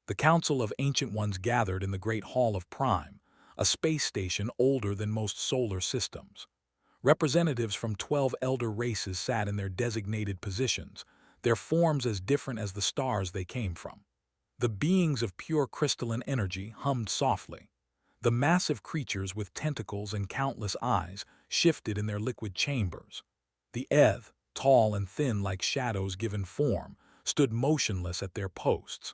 The Council of Ancient Ones gathered in the Great Hall of Prime, a space station older than most solar systems. Representatives from 12 elder races sat in their designated positions, their forms as different as the stars they came from. The beings of pure crystalline energy hummed softly. The massive creatures with tentacles and countless eyes shifted in their liquid chambers. The Eth, tall and thin like shadows given form, stood motionless at their posts.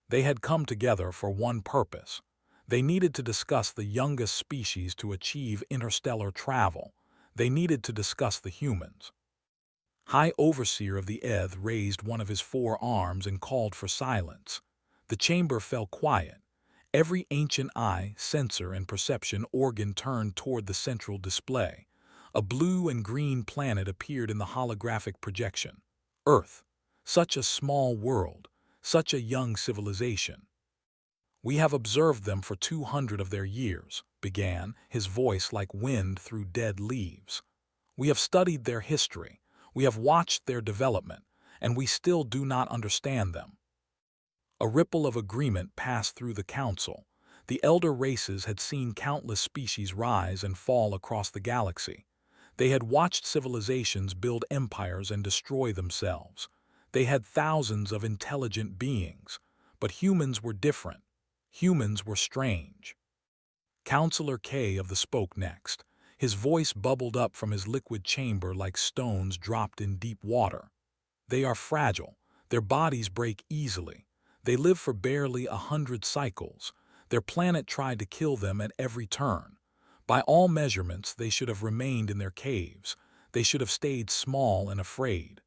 They had come together for one purpose. They needed to discuss the youngest species to achieve interstellar travel. They needed to discuss the humans. High Overseer of the Eth raised one of his 4 arms and called for silence. The chamber fell quiet. Every ancient eye, sensor, and perception organ turned toward the central display. A blue and green planet appeared in the holographic projection. Earth. Such a small world. Such a young civilization. "We have observed them for 200 of their years," began, his voice like wind through dead leaves. "We have studied their history. We have watched their development, and we still do not understand them." A ripple of agreement passed through the council. The elder races had seen countless species rise and fall across the galaxy. They had watched civilizations build empires and destroy themselves. They had thousands of intelligent beings, but humans were different. Humans were strange. Counselor K of the spoke next. His voice bubbled up from his liquid chamber like stones dropped in deep water. "They are fragile. Their bodies break easily. They live for barely 100 cycles. Their planet tried to kill them at every turn. By all measurements, they should have remained in their caves. They should have stayed small and afraid."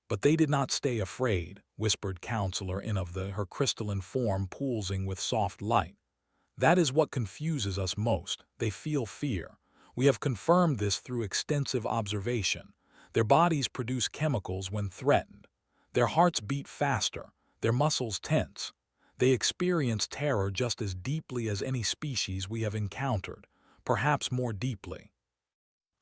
"But they did not stay afraid," whispered Counselor In of her crystalline form pulsing with soft light. "That is what confuses us most. They feel fear. We have confirmed this through extensive observation. Their bodies produce chemicals when threatened. Their hearts beat faster, their muscles tense. They experience terror just as deeply as any species we have encountered, perhaps more deeply."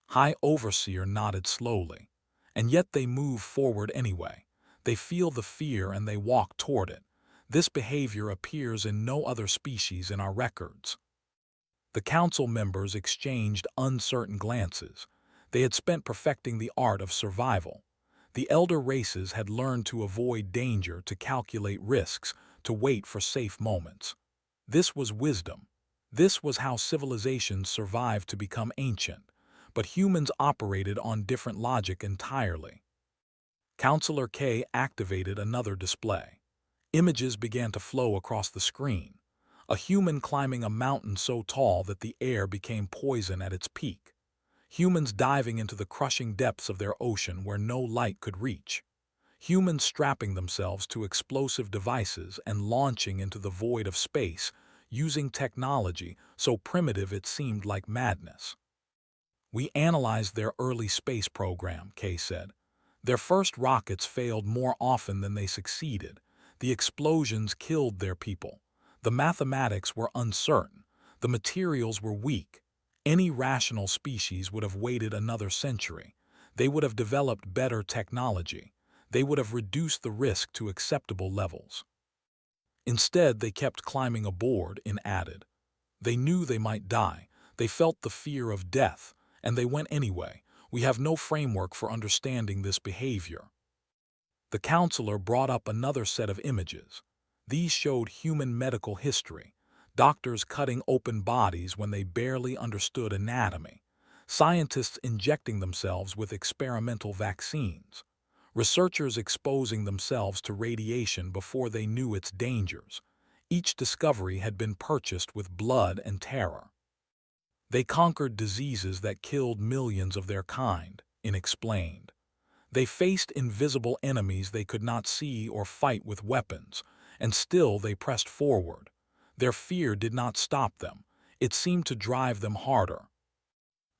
High Overseer nodded slowly. "And yet they move forward anyway. They feel the fear and they walk toward it. This behavior appears in no other species in our records." The council members exchanged uncertain glances. They had spent perfecting the art of survival. The elder races had learned to avoid danger, to calculate risks, to wait for safe moments. This was wisdom. This was how civilizations survived to become ancient. But humans operated on different logic entirely. Counselor K activated another display. Images began to flow across the screen. A human climbing a mountain so tall that the air became poison at its peak. Humans diving into the crushing depths of their ocean where no light could reach. Humans strapping themselves to explosive devices and launching into the void of space, using technology so primitive it seemed like madness. "We analyzed their early space program," Kay said. "Their first rockets failed more often than they succeeded. The explosions killed their people. The mathematics were uncertain. The materials were weak. Any rational species would have waited another century. They would have developed better technology. They would have reduced the risk to acceptable levels. Instead, they kept climbing aboard," In added. "They knew they might die. They felt the fear of death. And they went anyway. We have no framework for understanding this behavior." The counselor brought up another set of images. These showed human medical history. Doctors cutting open bodies when they barely understood anatomy. Scientists injecting themselves with experimental vaccines. Researchers exposing themselves to radiation before they knew its dangers. Each discovery had been purchased with blood and terror. "They conquered diseases that killed millions of their kind," In explained. "They faced invisible enemies they could not see or fight with weapons, and still they pressed forward. Their fear did not stop them. It seemed to drive them harder."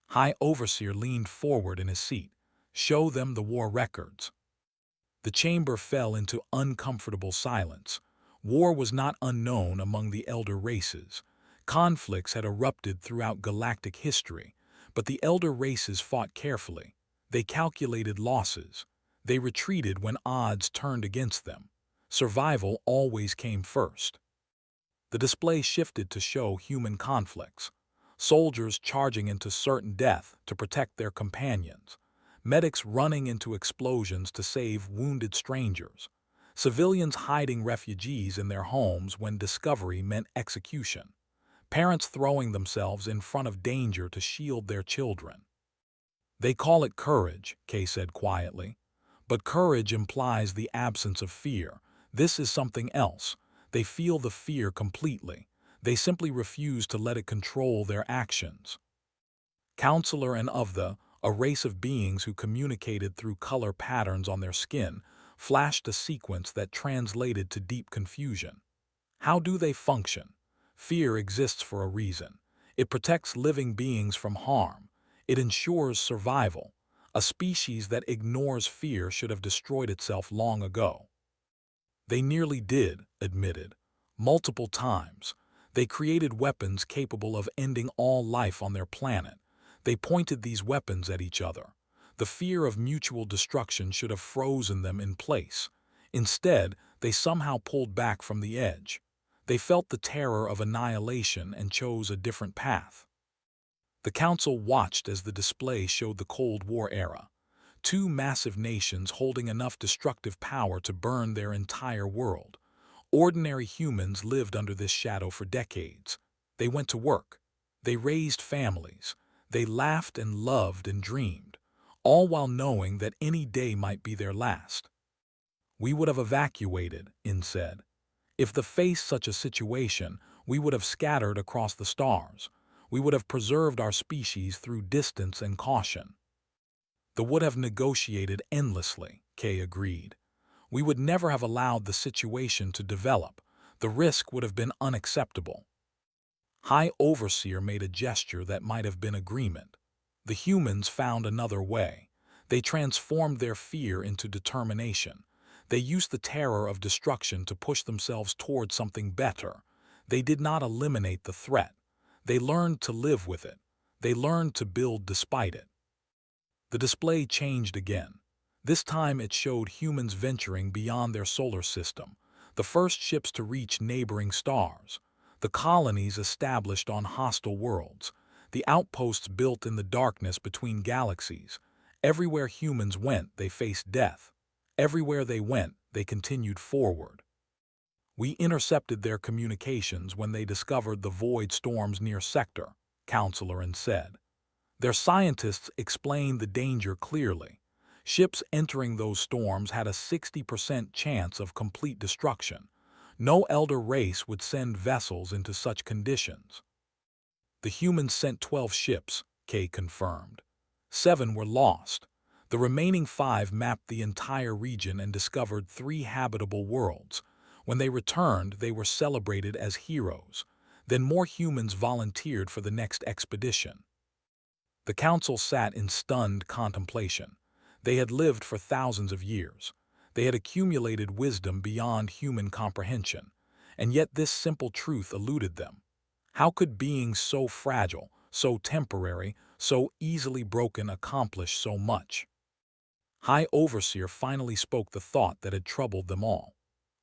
High Overseer leaned forward in his seat. "Show them the war records." The chamber fell into uncomfortable silence. War was not unknown among the elder races. Conflicts had erupted throughout galactic history, but the elder races fought carefully. They calculated losses. They retreated when odds turned against them. Survival always came first. The display shifted to show human conflicts. Soldiers charging into certain death to protect their companions. Medics running into explosions to save wounded strangers. Civilians hiding refugees in their homes when discovery meant execution. Parents throwing themselves in front of danger to shield their children. They call it courage, Kay said quietly. But courage implies the absence of fear. This is something else. They feel the fear completely. They simply refuse to let it control their actions. Counselor and of a race of beings who communicated through color patterns on their skin, flashed a sequence that translated to deep confusion. How do they function? Fear exists for a reason. It protects living beings from harm. It ensures survival. A species that ignores fear should have destroyed itself long ago. They nearly did, admitted. Multiple times. They created weapons capable of ending all life on their planet. They pointed these weapons at each other. The fear of mutual destruction should have frozen them in place. Instead, they somehow pulled back from the edge. They felt the terror of annihilation and chose a different path. The Council watched as the display showed the Cold War era. Two massive nations holding enough destructive power to burn their entire world. Ordinary humans lived under this shadow for decades. They went to work. They raised families. They laughed and loved and dreamed, all while knowing that any day might be their last. We would have evacuated, In said. If they faced such a situation, we would have scattered across the stars. We would have preserved our species through distance and caution. They would have negotiated endlessly, Kay agreed. We would never have allowed the situation to develop. The risk would have been unacceptable. High Overseer made a gesture that might have been agreement. The humans found another way. They transformed their fear into determination. They used the terror of destruction to push themselves toward something better. They did not eliminate the threat. They learned to live with it. They learned to build despite it. The display changed again. This time it showed humans venturing beyond their solar system, the first ships to reach neighboring stars, the colonies established on hostile worlds, the outposts built in the darkness between galaxies. Everywhere humans went, they faced death. Everywhere they went, they continued forward. We intercepted their communications when they discovered the void storms near Sector, Counselor said. Their scientists explained the danger clearly. Ships entering those storms had a 60% chance of complete destruction. No elder race would send vessels into such conditions. The humans sent 12 ships, Kay confirmed. 7 were lost. The remaining 5 mapped the entire region and discovered 3 habitable worlds. When they returned, they were celebrated as heroes. Then more humans volunteered for the next expedition. The council sat in stunned contemplation. They had lived for thousands of years. They had accumulated wisdom beyond human comprehension. And yet this simple truth eluded them. How could beings so fragile, so temporary, so easily broken accomplish so much? High Overseer finally spoke the thought that had troubled them all.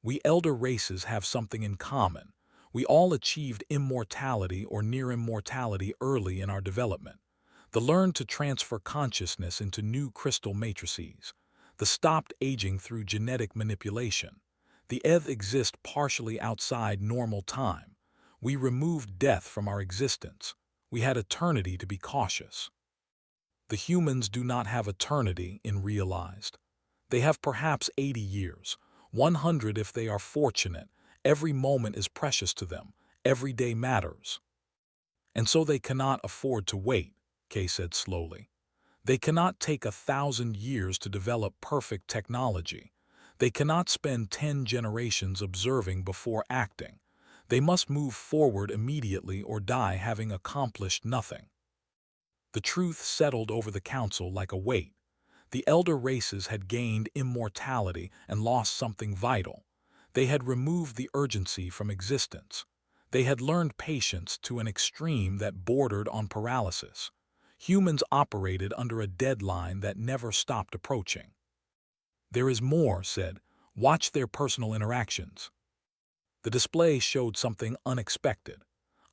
We elder races have something in common. We all achieved immortality or near immortality early in our development. The learned to transfer consciousness into new crystal matrices. The stopped aging through genetic manipulation. The exist partially outside normal time. We removed death from our existence. We had eternity to be cautious. The humans do not have eternity realized. They have perhaps 80 years, 100 if they are fortunate. Every moment is precious to them. Every day matters. And so they cannot afford to wait, Kay said slowly. They cannot take 1,000 years to develop perfect technology. They cannot spend 10 generations observing before acting. They must move forward immediately or die having accomplished nothing. The truth settled over the council like a weight. The elder races had gained immortality and lost something vital. They had removed the urgency from existence. They had learned patience to an extreme that bordered on paralysis. Humans operated under a deadline that never stopped approaching. There is more, said. Watch their personal interactions. The display showed something unexpected.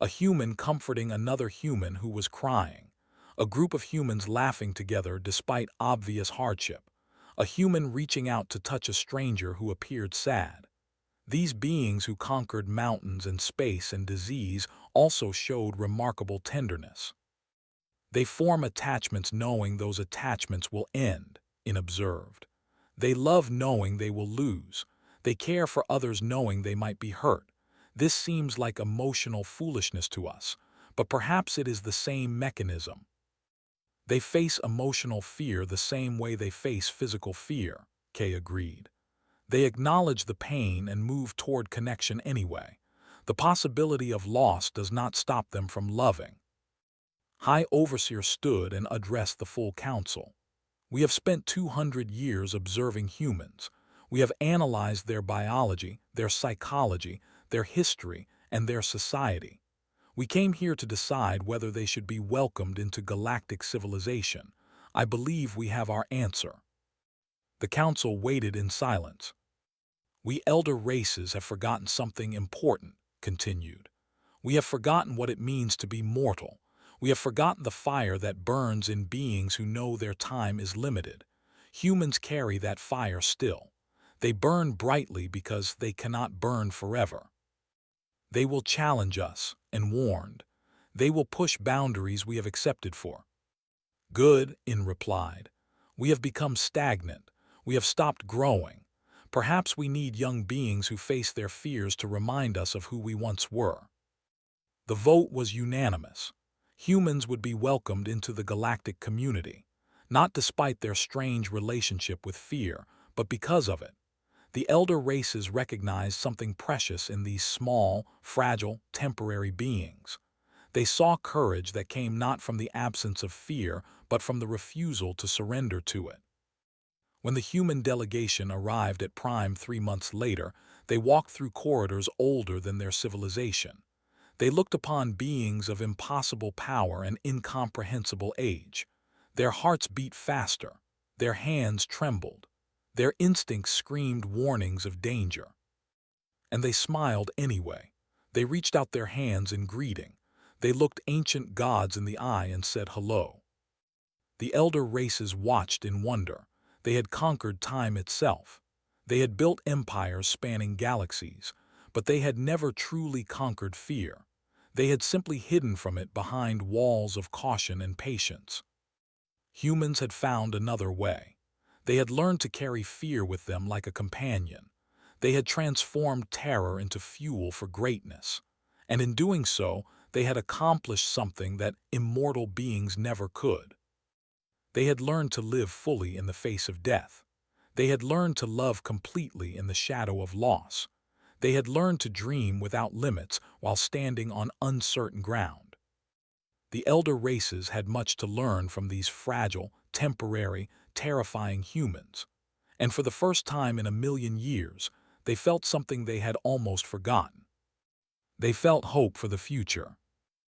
A human comforting another human who was crying. A group of humans laughing together despite obvious hardship. A human reaching out to touch a stranger who appeared sad. These beings who conquered mountains and space and disease also showed remarkable tenderness. They form attachments knowing those attachments will end, in observed. They love knowing they will lose. They care for others knowing they might be hurt. This seems like emotional foolishness to us, but perhaps it is the same mechanism. They face emotional fear the same way they face physical fear, Kay agreed. They acknowledge the pain and move toward connection anyway. The possibility of loss does not stop them from loving. High Overseer stood and addressed the full council. We have spent 200 years observing humans. We have analyzed their biology, their psychology, their history, and their society. We came here to decide whether they should be welcomed into galactic civilization. I believe we have our answer. The council waited in silence. We elder races have forgotten something important, continued. We have forgotten what it means to be mortal. We have forgotten the fire that burns in beings who know their time is limited. Humans carry that fire still. They burn brightly because they cannot burn forever. They will challenge us, and warned. They will push boundaries we have accepted for. Good, In replied. We have become stagnant. We have stopped growing. Perhaps we need young beings who face their fears to remind us of who we once were. The vote was unanimous. Humans would be welcomed into the galactic community, not despite their strange relationship with fear, but because of it. The elder races recognized something precious in these small, fragile, temporary beings. They saw courage that came not from the absence of fear, but from the refusal to surrender to it. When the human delegation arrived at Prime 3 months later, they walked through corridors older than their civilization. They looked upon beings of impossible power and incomprehensible age. Their hearts beat faster. Their hands trembled. Their instincts screamed warnings of danger. And they smiled anyway. They reached out their hands in greeting. They looked ancient gods in the eye and said hello. The elder races watched in wonder. They had conquered time itself. They had built empires spanning galaxies, but they had never truly conquered fear. They had simply hidden from it behind walls of caution and patience. Humans had found another way. They had learned to carry fear with them like a companion. They had transformed terror into fuel for greatness. And in doing so, they had accomplished something that immortal beings never could. They had learned to live fully in the face of death. They had learned to love completely in the shadow of loss. They had learned to dream without limits while standing on uncertain ground. The elder races had much to learn from these fragile, temporary, terrifying humans. And for the first time in a million years, they felt something they had almost forgotten. They felt hope for the future.